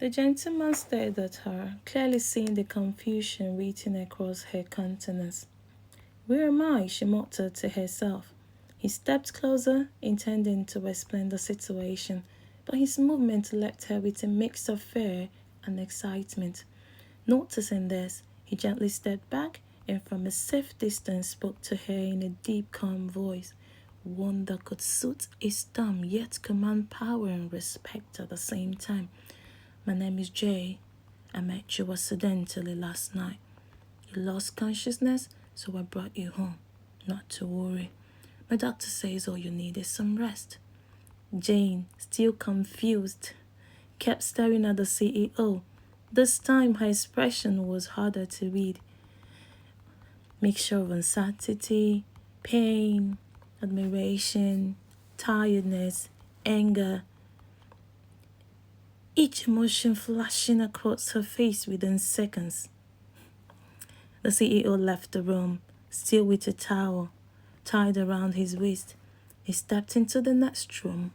The gentleman stared at her, clearly seeing the confusion written across her countenance. Where am I? She muttered to herself. He stepped closer, intending to explain the situation, but his movement left her with a mix of fear and excitement. Noticing this, he gently stepped back and from a safe distance spoke to her in a deep, calm voice, one that could suit his tongue yet command power and respect at the same time. My name is Jay. I met you accidentally last night. You lost consciousness, so I brought you home. Not to worry. My doctor says all you need is some rest. Jane, still confused, kept staring at the CEO. This time her expression was harder to read. Mixture of uncertainty, pain, admiration, tiredness, anger, each emotion flashing across her face within seconds. The CEO left the room, still with a towel tied around his waist. He stepped into the next room,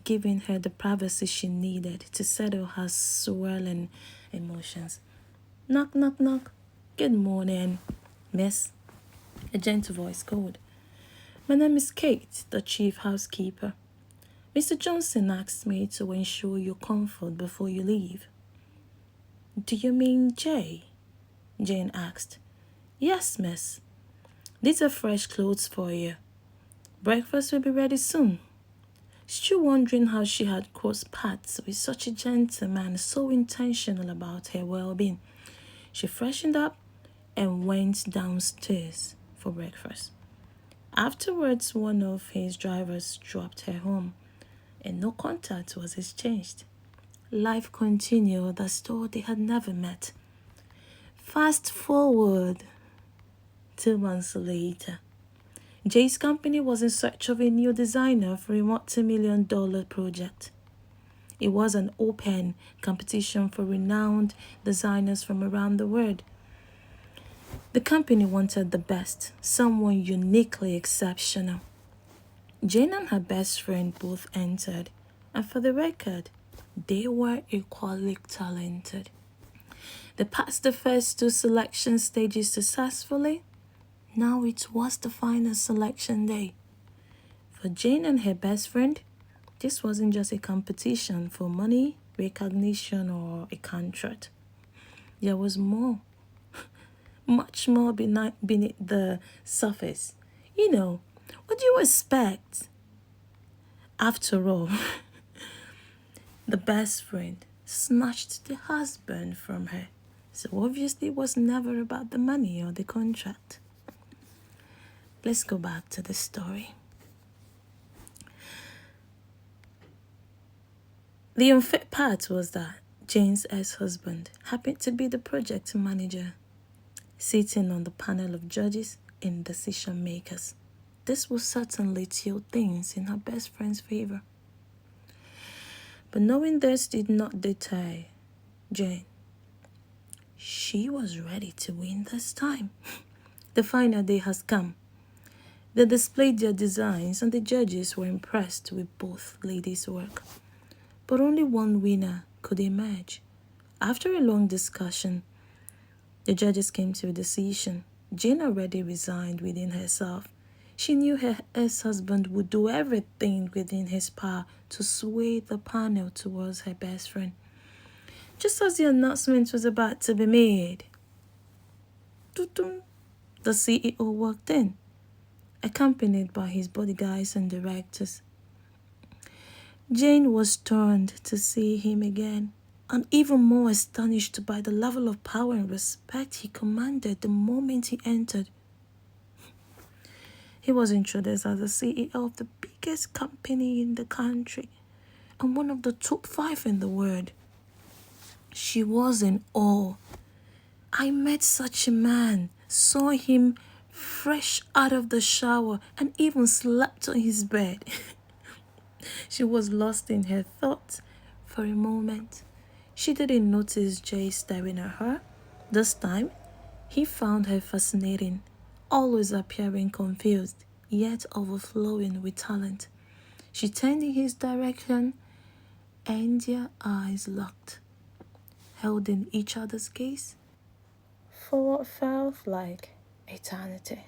giving her the privacy she needed to settle her swirling emotions. Knock, knock, knock. Good morning, miss. A gentle voice called. My name is Kate, the chief housekeeper. Mr. Johnson asked me to ensure your comfort before you leave. Do you mean Jay? Jane asked. Yes, miss. These are fresh clothes for you. Breakfast will be ready soon. Still wondering how she had crossed paths with such a gentleman so intentional about her well-being. She freshened up and went downstairs for breakfast. Afterwards, one of his drivers dropped her home, and no contact was exchanged. Life continued as though they had never met. Fast forward 2 months later. Jay's company was in search of a new designer for a multi-million-dollar project. It was an open competition for renowned designers from around the world. The company wanted the best, someone uniquely exceptional. Jane and her best friend both entered, and for the record, they were equally talented. They passed the first two selection stages successfully. Now it was the final selection day. For Jane and her best friend, this wasn't just a competition for money, recognition, or a contract. There was more, much more beneath the surface. What do you expect? After all, the best friend snatched the husband from her. So obviously it was never about the money or the contract. Let's go back to the story. The unfair part was that Jane's ex-husband happened to be the project manager, sitting on the panel of judges and decision makers. This would certainly tilt things in her best friend's favor. But knowing this did not deter Jane. She was ready to win this time. The final day has come. They displayed their designs and the judges were impressed with both ladies' work. But only one winner could emerge. After a long discussion, the judges came to a decision. Jane already resigned within herself. She knew her ex-husband would do everything within his power to sway the panel towards her best friend. Just as the announcement was about to be made, the CEO walked in, accompanied by his bodyguards and directors. Jane was stunned to see him again, and even more astonished by the level of power and respect he commanded the moment he entered. He was introduced as the CEO of the biggest company in the country and one of the top 5 in the world. She was in awe. I met such a man, saw him fresh out of the shower, and even slept on his bed. She was lost in her thoughts for a moment. She didn't notice Jay staring at her. This time, he found her fascinating, always appearing confused, yet overflowing with talent. She turned in his direction, and their eyes locked. held in each other's gaze for what felt like eternity.